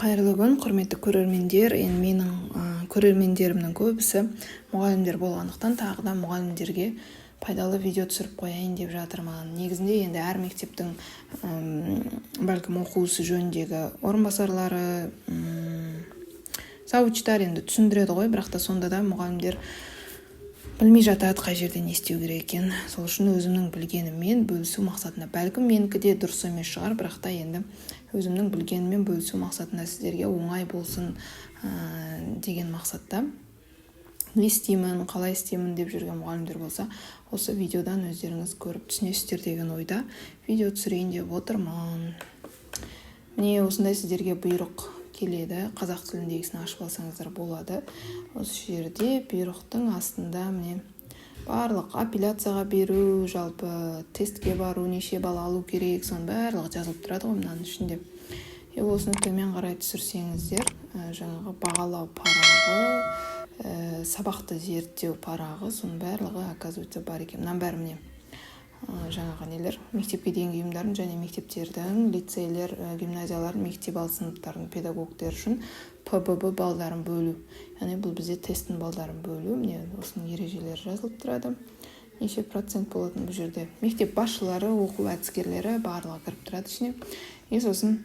Қайырлы күн, құрметті көрермендер. Енді менің көрермендерімнің көбісі мұғалімдер болғандықтан тағы да мұғалімдерге пайдалы видео түсіріп қояйын деп жатырмын. Негізінде енді әр мектептің бәлкім оқу ісі жөніндегі орынбасарлары, завучтар енді түсіндіреді ғой, бірақ та сонда да мұғалімдер білмей жатады қай жерде не істеу керек екен. Сол үшін өзімнің білгеніммен бөлісу мақсатында, бәлкім менікі де дұрыс емес шығар, бірақ та енді өзімнің білгеніммен бөлісу мақсатында сіздерге оңай болсын деген мақсатта. Не істеймін, қалай істеймін деп жүрген мұғалімдер болса, осы видеодан өздеріңіз көріп түсінесіздер деген ойда видео түсірейін деп отырмын. Міне осындай сіздерге бұйрық келеді. Қазақ тіліндегісін ашып алсаңыздар болады. Осы жерде бұйрықтың астында міне барлық апелляцияға беру, жалпы тестке бару, неше бал алу керек, соның барлығы жазылып тұрады ғой мынаның ішінде. Осыны төмен қарай түсірсеңіздер, жаңағы бағалау парағы, сабақты зерттеу парағы, соның барлығы оказывается бар екен. Мынаның бәрі міне жаңағы нелер, мектепке дейінгі ұйымдардың және мектептердің, лицейлер, гимназиялардың, мектеп алды сыныптардың педагогтер үшін ПББ балдарын бөлу. Яғни бұл бізде тесттің балдарын бөлу. Міне осының ережелері жазылып тұрады. Неше процент болатын бұл жерде. Мектеп басшылары, оқу әдіскерлері барлығы кіріп тұрады ішіне. Сосын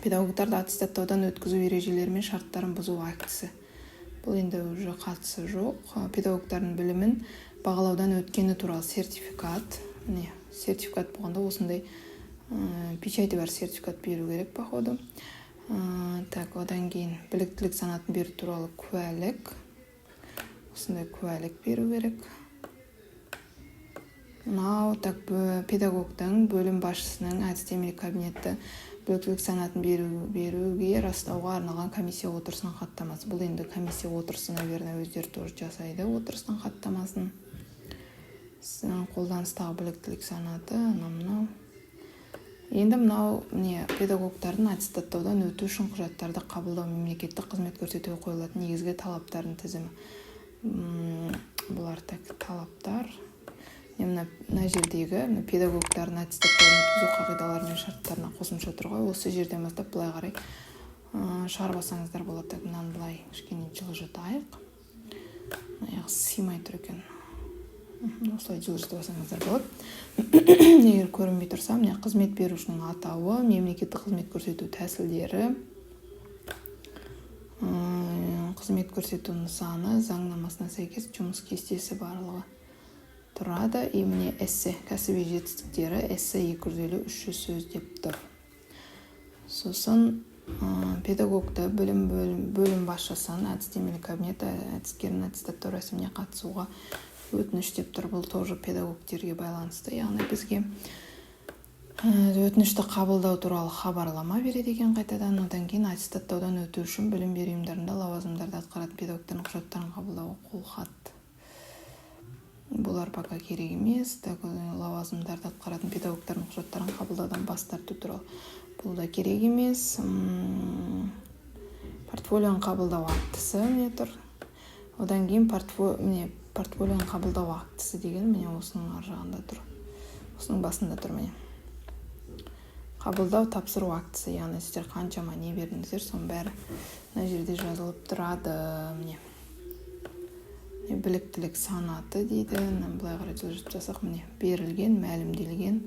педагогтарды аттестаттаудан өткізу ережелері мен шарттарын бұзу актісі. Бұл енді уже қатысы жоқ. Педагогтардың білімін бағалаудан өткені туралы сертификат. Міне, сертификат болғанда осындай печати бар сертификат беру керек, походу. Так, одан кейін біліктілік санатын беру туралы куәлік. Осындай куәлік беру керек. Мынау так педагогтың бөлім басшысының әдістемелік кабинетті біліктілік санатын беруге растауға арналған комиссия отырысының хаттамасы. Бұл енді комиссия отырысы, наверное, өздері тоже жасайды отырысының хаттамасын. Қолданыстағы біліктілік санаты, мынау. Енді мынау педагогтардың аттестаттаудан өту үшін құжаттарды қабылдау, мемлекеттік қызмет көрсетуге қойылатын негізгі талаптардың тізімі. Бұлар талаптар. Мына жердегі педагогтардың аттестаттаудан өткізу қағидалары мен шарттарына қосымша тұр ғой. Осы жерден бастап былай қарай шығарып алсаңыздар болады. Мынаны былай кішкене жылжытайық. Аяғы сыймай тұр екен. Осылай жылжытып алсаңыздар болады. Егер көрінбей тұрса, міне қызмет берушінің атауы, мемлекеттік қызмет көрсету тәсілдері, қызмет көрсету нысаны, заңнамасына сәйкес жұмыс кестесі барлығы тұрады. Міне эссе, кәсіби жетістіктері, эссе 250-300 сөз деп тұр. Сосын педагогты бөлім басшысын, әдістемелік кабинет әдіскерінің аттестаттау рәсіміне қатысуға өтініш деп тұр. Бұл тоже педагогтерге байланысты. Яғни бізге өтінішті қабылдау туралы хабарлама береді екен қайтадан. Одан кейін аттестаттаудан өту үшін білім беру ұйымдарында лауазымдарды атқаратын педагогтердің құжаттарын қабылдауға қолхат. Бұлар пока керек емес. Лауазымдарды атқаратын педагогтердің құжаттарын қабылдаудан бас тарту туралы. Бұл да керек емес. Портфолионы қабылдау актісі не тұр. Одан кейін портфолионы қабылдау актісі деген міне осының ар жағында тұр. Осының басында тұр міне. Қабылдау тапсыру актісі, яғни сіздер қаншама не бердіңіздер, соның бәрі мына жерде жазылып тұрады. Міне біліктілік санаты дейді. Былай қарай жылжытып жасақ, міне берілген, мәлімделген.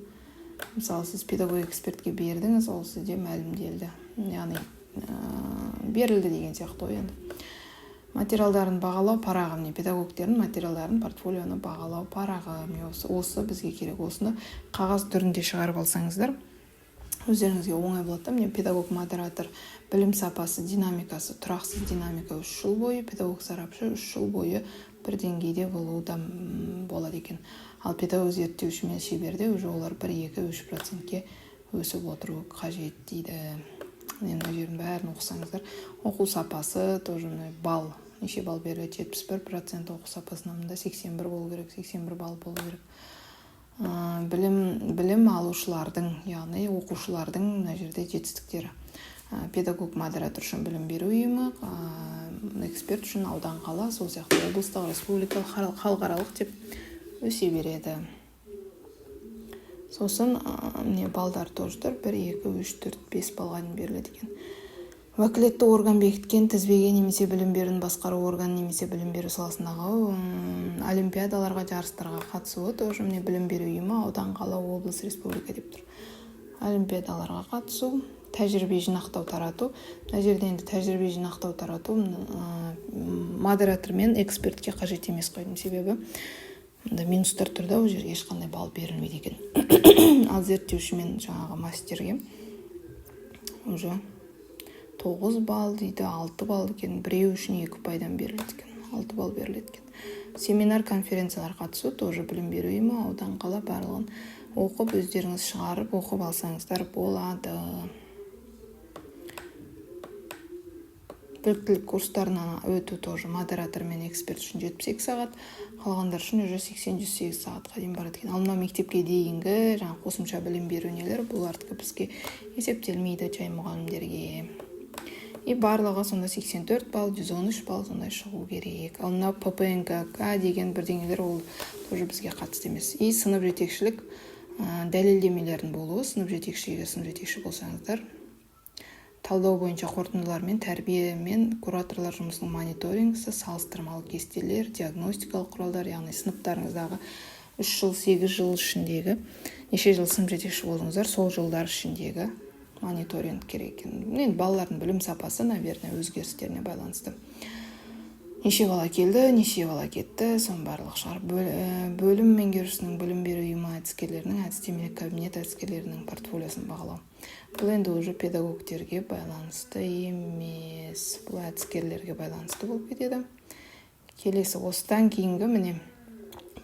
Мысалы, сіз педагог экспертке бердіңіз, ол сізде мәлімделді. Яғни берілді деген сияқты ғой енді. Материалдарын бағалау парағы, педагогтердің материалдарын, портфолионы бағалау парағы. Осы бізге керек. Осыны қағаз түрінде шығарып алсаңыздар, өздеріңізге оңай болады. Педагог модератор, білім сапасы, динамикасы, тұрақсыз динамика 3 жыл бойы, педагог сарапшы 3 жыл бойы бір деңгейде болуда болады екен. Ал педагог зерттеуші мен шеберде уже олар 1-2-3%-ке өсіп отыру қажет дейді. Мына жердің бәрін оқысаңыздар, оқу сапасы тоже бал, неше бал беріледі, 71% оқу сапасына, мында 81 болу керек, 81 бал болу керек. Білім алушылардың, яғни оқушылардың мына жерде жетістіктері. Педагог модератор үшін білім беру ұйымы, эксперт үшін аудан қала, сол сияқты облыстық, республикалық, халықаралық деп өсе береді. Сосын балдар тоже тұр, 1, 2, 3, 4, 5 балға дейін беріледі екен. Уәкілетті орган бекіткен тізбеге немесе білім беруін басқару органы немесе білім беру саласындағы олимпиадаларға, жарыстарға қатысуы. Тоже міне білім беру ұйымы, аудан, қала, облыс, республика деп тұр. Олимпиадаларға қатысу, тәжірибе жинақтау, тарату. Мына жерде енді тәжірибе жинақтау, тарату модератор мен экспертке қажет емес қойдым, себебі минустар тұрда ол жерге ешқандай балл берілмейді екен. Ал зерттеуші мен жаңағы мастерге уже 9 балл дейді, 6 балл екен, біреу үшін 2 пайдан беріледі екен, 6 балл беріледі екен. Семинар, конференциялар қатысу, тоже білім беру ұйымы, аудан, қала барлығын оқып, өздеріңіз шығарып, оқып алсаңыздар болады. Біліктілік курстарынан өту тоже модератор мен эксперт үшін 72 сағат, қалғандар үшін уже 80-108 сағатқа дейін барады екен. Ал мынау мектепке дейінгі жаңа қосымша білім беру нелер, бұл артқы бізге есептелмейді, жай мұғалімдерге. И барлығы сонда 84 балл, 113 балл сондай шығу керек. Ал мынау ППНК деген бірдеңелер ол тоже бізге қатысты емес. И сынып жетекшілік дәлелдемелердің болуы, сынып жетекші болсаңыздар, талдау бойынша қорытындылар мен тәрбие мен кураторлар жұмысының мониторингісі, салыстырмалы кестелер, диагностикалық құралдар, яғни сыныптарыңыздағы 3 жыл, 8 жыл ішіндегі, неше жыл сынып жетекші болдыңыздар, сол жылдар ішіндегі мониторинг керек екен. Енді балалардың білім сапасы, наверное, өзгерістеріне байланысты. Неше бала келді, неше бала кетті, сон барлық шығар. Бөлім меңгерушісінің білім беру ұйымы әдіскерлерінің, әдістемелік кабинет әдіскерлерінің портфолиосын бағалау. Бұл енді уже педагогтерге байланысты емес, бұл әдіскерлерге байланысты болып кетеді. Келесі, осыдан кейінгі міне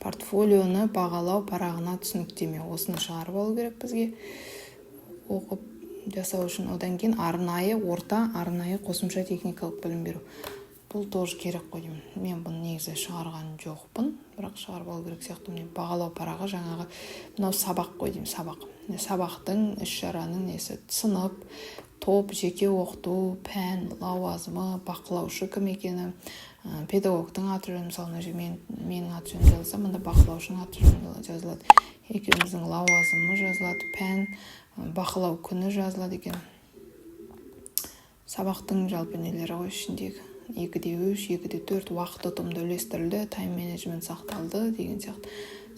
портфолионы бағалау парағына түсініктеме. Осыны шығарып алу керек бізге оқып жасау үшін. Одан кейін арнайы, орта, арнайы қосымша техникалық білім беру. Бұл тоже керек қой деймін. Мен бұны негізі шығарған жоқпын, бірақ шығарып алу керек сияқты. Міне бағалау парағы жаңағы мынау сабақ қой деймін, сабақ. Сабақтың, іс-шараның несі, сынып, топ, жеке оқыту, пән, лауазымы, бақылаушы кім екені, педагогтың аты жөні, мысалы менің аты жөнім жазылса, мында бақылаушының аты жөні жазылады. Екеуміздің лауазымы жазылады, пән, бақылау күні жазылады екен. Сабақтың жалпы нелері ғой ішіндегі. 2-3, 2-4 уақыт ұтымды үлестірілді, тайм менеджмент сақталды деген сияқты.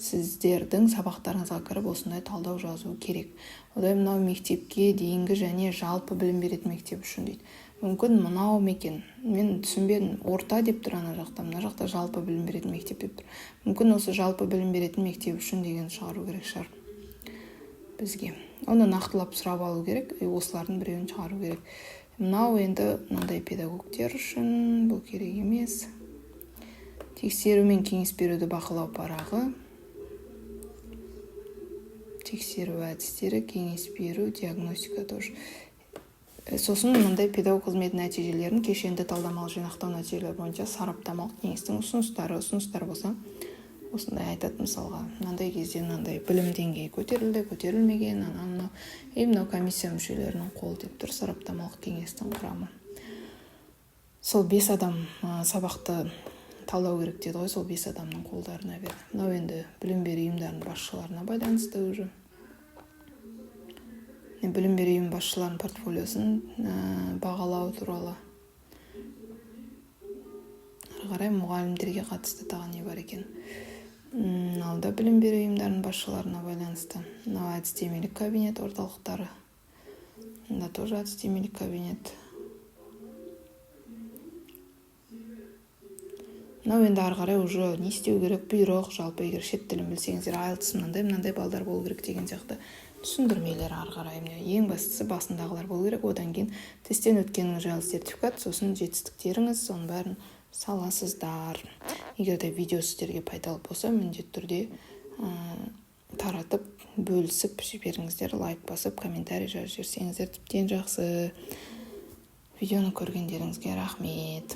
Сіздердің сабақтарыңызға кіріп осындай талдау жазу керек. Одай мынау мектепке дейінгі және жалпы білім беретін мектеп үшін дейді. Мүмкін мынау мекен. Мен түсінбедім. Орта деп тұр ана жақта, мына жақта жалпы білім беретін мектеп деп тұр. Мүмкін осы жалпы білім беретін мектеп үшін деген шығару керек шығар бізге. Оны нақтылап сұрап алу керек, осылардың біреуін шығару керек. Мынау енді мынандай педагогтер үшін бұл керек емес. Тексеру мен кеңес беруді бақылау парағы. Тексеру әдістері, кеңес беру, диагностика тоже. Сосын мынандай педагог қызмет нәтижелерін кешенді талдамалы жинақтау нәтижелер бойынша сараптамалық кеңестің ұсыныстар болса, осындай айтады мысалға. Мынандай кезде мынандай білім деңгейі көтерілді, көтерілмеген, мынау комиссия мүшелерінің қолы деп тұр, сараптамалық кеңестің құрамы. Сол 5 адам сабақты талдау керек деді ғой, сол 5 адамның қолдарына берді. Мынау енді білім беру ұйымдарының басшыларына байланысты уже. Білім беру ұйым басшыларының портфолиосын бағалау туралы. Қарай мұғалімдерге қатысты тағы не бар екен. Алда білім беру ұйымдарының басшыларына байланысты. Мынау әдістемелік кабинет орталықтары. Мында тоже әдістемелік кабинет. Мынау енді ары қарай уже не істеу керек, бұйрық, жалпы егер шет тілін білсеңіздер, IELTS мынандай балдар болу керек деген сияқты түсіндірмелер ары қарай. Ең бастысы басындағылар болу керек, одан кейін тесттен өткеніңіз жайлы сертификат, сосын жетістіктеріңіз, соның бәрін саласыздар. Егер де видео сіздерге пайдалы болса, міндетті түрде таратып, бөлісіп жіберіңіздер, лайк басып, комментарий жазып жіберсеңіздер тіптен жақсы. Видеоны көргендеріңізге рахмет.